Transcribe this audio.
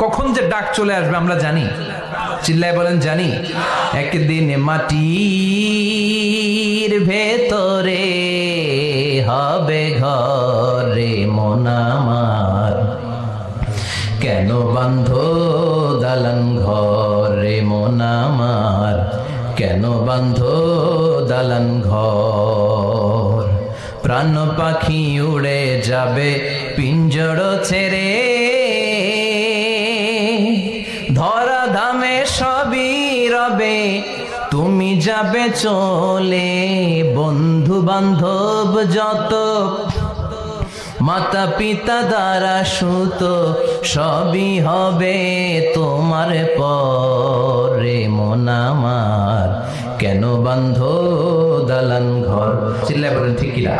কখন যে ডাক চলে আসবে আমরা জানি? চিল্লায় বলেন জানি। একদিন মাটির ভেতরে হবে ঘরে মন আমার, কেন বাঁধো দালান ঘরে মন আমার, কেন বাঁধো দালান ঘর। প্রাণ পাখি উড়ে যাবে পিঞ্জর ছেড়ে, ধরা ধামে সবই রবে তুমি যাবে চলে। বন্ধু বান্ধব যত মাতা পিতা দ্বারা সুত সবই হবে তোমার পরে মন আমার, কেন বাঁধো দালান ঘর। চিল্লায় বলেন ঠিক কিনা?